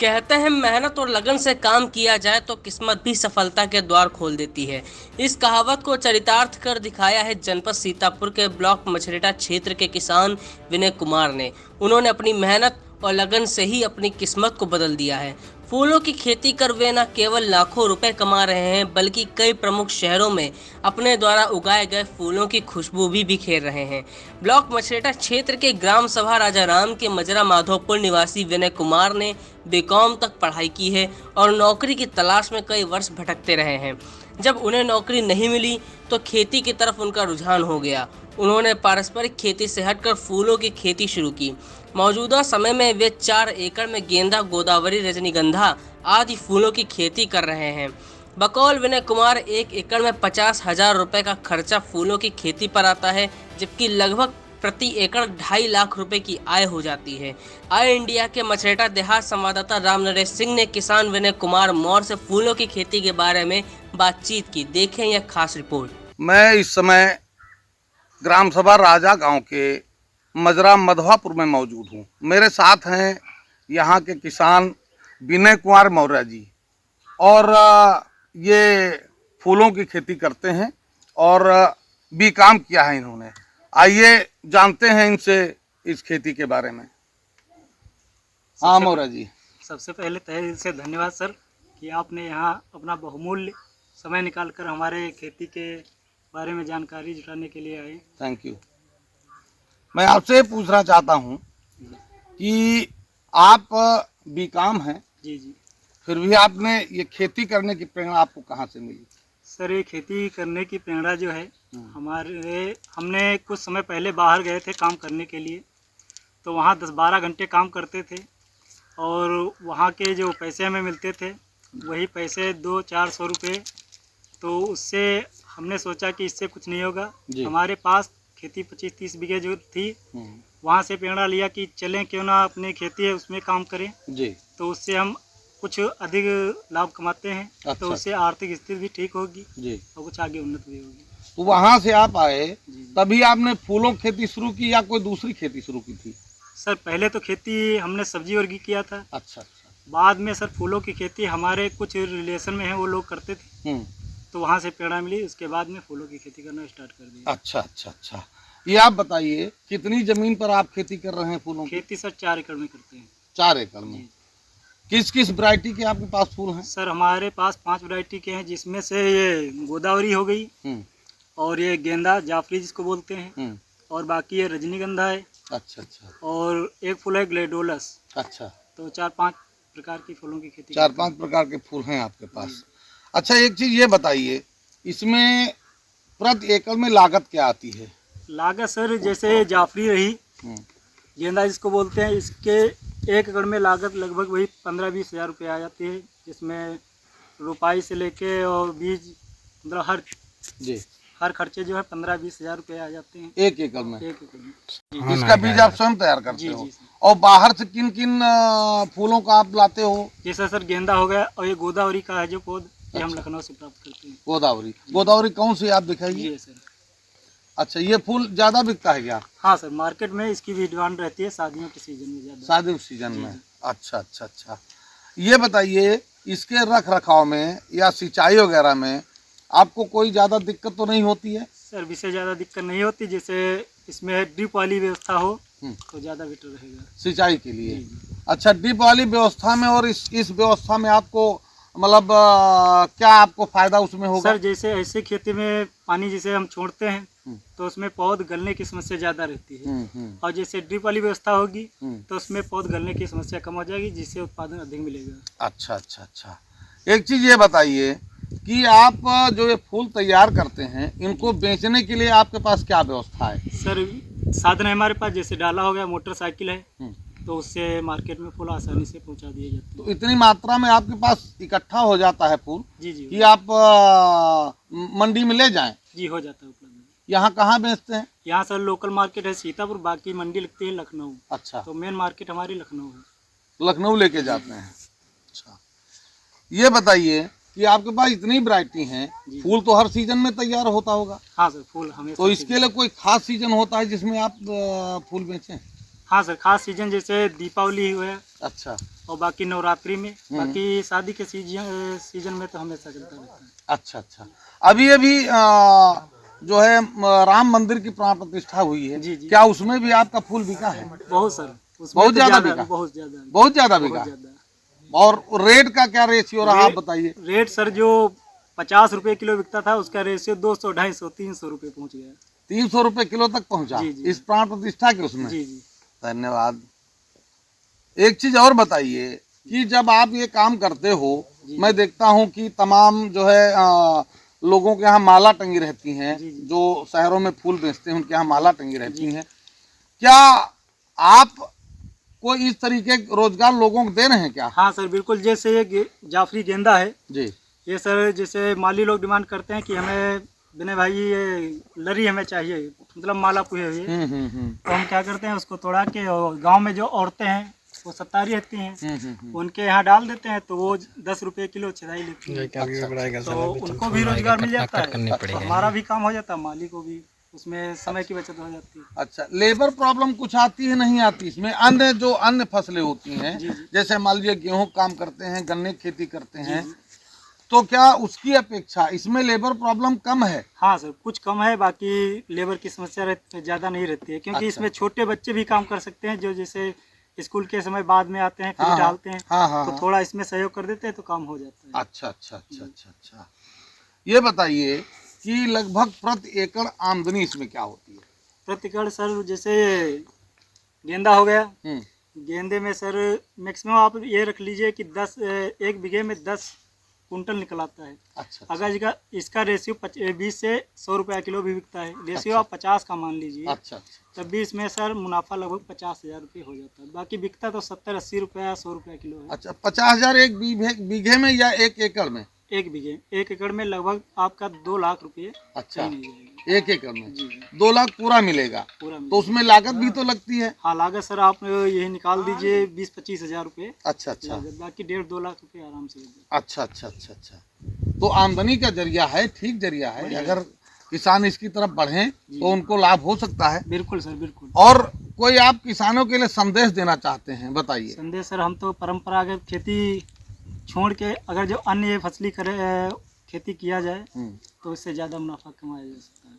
कहते हैं मेहनत और लगन से काम किया जाए तो किस्मत भी सफलता के द्वार खोल देती है। इस कहावत को चरितार्थ कर दिखाया है जनपद सीतापुर के ब्लॉक मछरेटा क्षेत्र के किसान विनय कुमार ने। उन्होंने अपनी मेहनत और लगन से ही अपनी किस्मत को बदल दिया है। फूलों की खेती कर वे न केवल लाखों रुपए कमा रहे हैं बल्कि कई प्रमुख शहरों में अपने द्वारा उगाए गए फूलों की खुशबू भी बिखेर रहे हैं। ब्लॉक मछरेटा क्षेत्र के ग्राम सभा राजाराम के मजरा माधोपुर निवासी विनय कुमार ने बीकॉम तक पढ़ाई की है और नौकरी की तलाश में कई वर्ष भटकते रहे हैं। जब उन्हें नौकरी नहीं मिली तो खेती की तरफ उनका रुझान हो गया। उन्होंने पारंपरिक खेती से हटकर फूलों की खेती शुरू की। मौजूदा समय में वे 4 एकड़ में गेंदा, गोदावरी, रजनीगंधा आदि फूलों की खेती कर रहे हैं। बकौल विनय कुमार 1 एकड़ में 50,000 रुपए का खर्चा फूलों की खेती पर आता है, जबकि लगभग प्रति एकड़ 2.5 लाख रुपए की आय हो जाती है। आई इंडिया के मछरेटा देहात संवाददाता राम नरेश सिंह ने किसान विनय कुमार मौर्य से फूलों की खेती के बारे में बातचीत की। देखें यह खास रिपोर्ट। मैं इस समय ग्राम सभा राजा गांव के मजरा मधवापुर में मौजूद हूं। मेरे साथ हैं यहां के किसान विनय कुमार मौर्य जी, और ये फूलों की खेती करते हैं और बीकॉम किया है इन्होंने। आइए जानते हैं इनसे इस खेती के बारे में। हाँ मौर्य जी, सबसे पहले तहे दिल से धन्यवाद सर कि आपने यहाँ अपना बहुमूल्य समय निकालकर हमारे खेती के बारे में जानकारी जुटाने के लिए आए। Thank you. मैं आपसे पूछना चाहता हूँ कि आप बीकॉम हैं, जी जी, फिर भी आपने ये खेती करने की प्रेरणा आपको कहाँ से मिली? सर ये खेती करने की प्रेरणा जो है हमने कुछ समय पहले बाहर गए थे काम करने के लिए, तो वहाँ 10-12 घंटे काम करते थे और वहाँ के जो पैसे हमें मिलते थे वही पैसे 200-400 रुपये। तो उससे हमने सोचा कि इससे कुछ नहीं होगा। हमारे पास खेती 25-30 बीघे जो थी, वहाँ से प्रेरणा लिया कि चलें क्यों ना अपने खेती है उसमें काम करें जी। तो उससे हम कुछ अधिक लाभ कमाते हैं। अच्छा। तो उससे आर्थिक स्थिति भी ठीक होगी जी और कुछ आगे उन्नति भी होगी। तो वहाँ से आप आए तभी आपने फूलों की खेती शुरू की या कोई दूसरी खेती शुरू की थी? सर पहले तो खेती हमने सब्जी वर्गी किया था। अच्छा। बाद में सर फूलों की खेती हमारे कुछ रिलेशन में है वो लोग करते थे, तो वहाँ से प्रेरणा मिली। उसके बाद में फूलों की खेती करना स्टार्ट कर दिया। अच्छा। ये आप बताइए कितनी जमीन पर आप खेती कर रहे हैं फूलों की? खेती सर 4 एकड़ में करते हैं। 4 एकड़ में किस किस वैरायटी के आपके पास फूल हैं? सर हमारे पास 5 वैरायटी के हैं, जिसमें से ये गोदावरी हो गई और ये गेंदा जाफरी जिसको बोलते हैं, और बाकी ये रजनीगंधा है। अच्छा। और एक फूल है ग्लेडोलस। अच्छा। तो 4-5 प्रकार की फूलों की खेती। 4-5 प्रकार के फूल हैं आपके पास। अच्छा, एक चीज ये बताइए, इसमें प्रति एकड़ में लागत क्या आती है? लागत सर जैसे जाफरी रही, गेंदा जिसको बोलते हैं, इसके 1 एकड़ में लागत लगभग वही 15-20 हज़ार रुपये आ जाती है, जिसमें रोपाई से लेके और बीज मतलब हर खर्चे जो है 15-20 हज़ार रुपये आ जाते हैं 1 एकड़ में। 1 एकड़ में इसका बीज आप स्वयं तैयार करते हो? और बाहर से किन किन फूलों का आप लाते हो? जैसा सर गेंदा हो गया, और ये गोदावरी का है जो पौध, ये हम लखनऊ से प्राप्त करते हैं। गोदावरी कौन सी आप दिखाइए? सर अच्छा, ये फूल ज्यादा बिकता है क्या? हाँ सर, मार्केट में इसकी भी डिमांड रहती है शादियों के सीजन में ज्यादा। शादी सीजन में? अच्छा। ये बताइए इसके रख रखाव में या सिंचाई वगैरह में आपको कोई ज्यादा दिक्कत तो नहीं होती है? सर विशेष ज्यादा दिक्कत नहीं होती, जैसे इसमें ड्रिप वाली व्यवस्था हो तो ज्यादा बेटर रहेगा सिंचाई के लिए। अच्छा, ड्रिप वाली व्यवस्था में और इस व्यवस्था में आपको मतलब क्या आपको फायदा उसमें होगा? सर जैसे ऐसे खेती में पानी जैसे हम छोड़ते हैं तो उसमें पौध गलने की समस्या ज्यादा रहती है, और जैसे ड्रिप वाली व्यवस्था होगी तो उसमें पौध गलने की समस्या कम हो जाएगी, जिससे उत्पादन अधिक मिलेगा। अच्छा। एक चीज ये बताइए कि आप जो ये फूल तैयार करते हैं, इनको बेचने के लिए आपके पास क्या व्यवस्था है? सर साधन है हमारे पास, जैसे डाला हो गया, मोटरसाइकिल है, तो उससे मार्केट में फूल आसानी से पहुंचा दिए जाते हैं। तो इतनी मात्रा में आपके पास इकट्ठा हो जाता है फूल जी कि आप मंडी में ले जाएं? जी, हो जाता है उपलब्ध। यहाँ कहाँ बेचते हैं? यहाँ सर लोकल मार्केट है सीतापुर, बाकी मंडी लगती है लखनऊ। अच्छा, तो मेन मार्केट हमारी लखनऊ है। लखनऊ लेके जाते हैं। अच्छा, ये बताइए कि आपके पास इतनी वैरायटी हैं, फूल तो हर सीजन में तैयार होता होगा? हाँ सर, फूल हमेशा। तो इसके लिए कोई खास सीजन होता है जिसमें आप फूल बेचें? हाँ सर, खास सीजन जैसे दीपावली हुआ अच्छा और बाकी नवरात्रि में, बाकी शादी के सीजन में तो हमेशा चलता रहता है। अच्छा अच्छा। अभी अभी जो है राम मंदिर की प्राण प्रतिष्ठा हुई है, जी, जी। क्या उसमें भी आपका फूल बिका है? बहुत सर, उसमें बहुत तो ज्यादा बिका? बहुत ज्यादा बहुत ज्यादा बिका। और रेट का क्या रेशियो रहा, आप बताइए। रेट सर जो 50 रुपए किलो बिकता था, उसका रेशियो 200, 250, 300 रुपए पहुंच गया। 300 रुपए किलो तक पहुंचा? जी, जी। इस प्राण प्रतिष्ठा के उसमें? जी जी। धन्यवाद। एक चीज और बताइए कि जब आप ये काम करते हो, मैं देखता हूँ कि तमाम जो है लोगों के यहाँ माला टंगी रहती हैं, जो शहरों में फूल बेचते हैं उनके यहाँ माला टंगी रहती हैं। क्या आप कोई इस तरीके रोजगार लोगों को दे रहे हैं क्या? हाँ सर बिल्कुल, जैसे ये जाफरी गेंदा है जी, ये सर जैसे माली लोग डिमांड करते हैं कि हमें विनय भाई ये लरी हमें चाहिए, मतलब माला पुए हुई, तो हम क्या करते हैं उसको तोड़ा के, और गाँव में जो औरतें हैं वो सत्तारी रहती हैं, उनके यहाँ डाल देते हैं, तो वो 10 रुपए किलो चराई लेती है। तो उनको भी रोजगार मिल जाता है, तो हमारा भी काम हो जाता है, माली को भी उसमें समय की बचत हो जाती है। अच्छा, लेबर प्रॉब्लम कुछ आती है नहीं आती इसमें? अन्य फसलें होती हैं, जैसे मान लीजिए गेहूं काम करते हैं, गन्ने की खेती करते हैं, तो क्या उसकी अपेक्षा इसमें लेबर प्रॉब्लम कम है? हाँ सर, कुछ कम है, बाकी लेबर की समस्या ज़्यादा नहीं रहती है, क्योंकि इसमें छोटे बच्चे भी काम कर सकते हैं, जो जैसे स्कूल के समय बाद में आते हैं फिर डालते हैं, तो थोड़ा इसमें सहयोग कर देते हैं तो काम हो जाता है। अच्छा अच्छा अच्छा अच्छा अच्छा। ये बताइए कि लगभग प्रति एकड़ आमदनी इसमें क्या होती है? प्रति एकड़ सर जैसे गेंदा हो गया, गेंदे में सर मैक्सिमम आप ये रख लीजिए कि 1 बीघे में 10 कुंटल निकल आता है। अच्छा। अगर इसका रेशियो 20 से 100 रुपया किलो भी बिकता है, रेशियो आप 50 का मान लीजिए। अच्छा। तब भी इसमें सर मुनाफा लगभग 50,000 रुपये हो जाता है, बाकी बिकता तो 70-80 रुपया 100 रुपया किलो है। अच्छा, 50,000 एक बीघे में या 1 एकड़ में? 1 बीघे, 1 एकड़ में लगभग आपका 2 लाख रुपये। अच्छा, 1 एकड़ में 2 लाख पूरा मिलेगा? तो उसमें लागत भी तो लगती है? हाँ, लागत सर आप यही निकाल दीजिए 20-25 हजार रुपये। अच्छा अच्छा। बाकी 1.5-2 लाख रुपये आराम से। अच्छा अच्छा अच्छा अच्छा। तो आमदनी का जरिया है, ठीक जरिया है, अगर किसान इसकी तरफ बढ़ें तो उनको लाभ हो सकता है। बिल्कुल सर, बिल्कुल। और कोई आप किसानों के लिए संदेश देना चाहते हैं, बताइए। संदेश सर, हम तो परंपरागत खेती छोड़ के अगर जो अन्य फसली खेती किया जाए तो इससे ज़्यादा मुनाफा कमाया जा सकता है।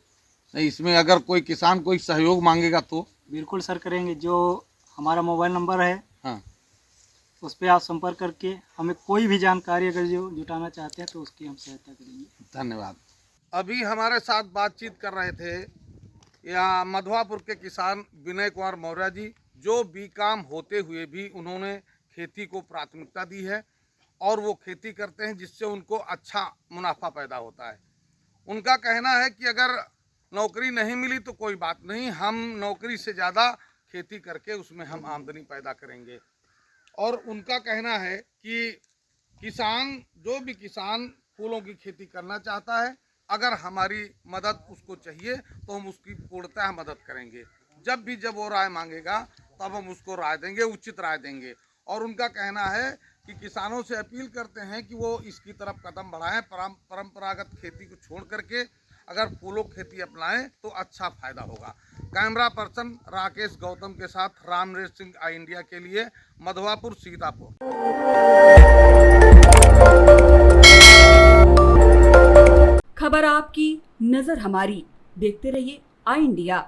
नहीं, इसमें अगर कोई किसान कोई सहयोग मांगेगा तो? बिल्कुल सर करेंगे, जो हमारा मोबाइल नंबर है हाँ, उस पर आप संपर्क करके हमें कोई भी जानकारी अगर जो जुटाना चाहते हैं तो उसकी हम सहायता करेंगे। धन्यवाद। अभी हमारे साथ बातचीत कर रहे थे यहाँ मधवापुर के किसान विनय कुमार मौर्य जी, जो बीकॉम होते हुए भी उन्होंने खेती को प्राथमिकता दी है और वो खेती करते हैं जिससे उनको अच्छा मुनाफा पैदा होता है। उनका कहना है कि अगर नौकरी नहीं मिली तो कोई बात नहीं, हम नौकरी से ज़्यादा खेती करके उसमें हम आमदनी पैदा करेंगे। और उनका कहना है कि किसान, जो भी किसान फूलों की खेती करना चाहता है, अगर हमारी मदद उसको चाहिए तो हम उसकी पूर्णतः मदद करेंगे। जब वो राय मांगेगा तब हम उसको राय देंगे, उचित राय देंगे। और उनका कहना है कि किसानों से अपील करते हैं कि वो इसकी तरफ कदम बढ़ाएं, परंपरागत खेती को छोड़ करके अगर फूलों खेती अपनाएं तो अच्छा फायदा होगा। कैमरा पर्सन राकेश गौतम के साथ रामरेश सिंह, आई इंडिया के लिए, मधवापुर, सीतापुर। खबर आपकी, नजर हमारी। देखते रहिए आई इंडिया।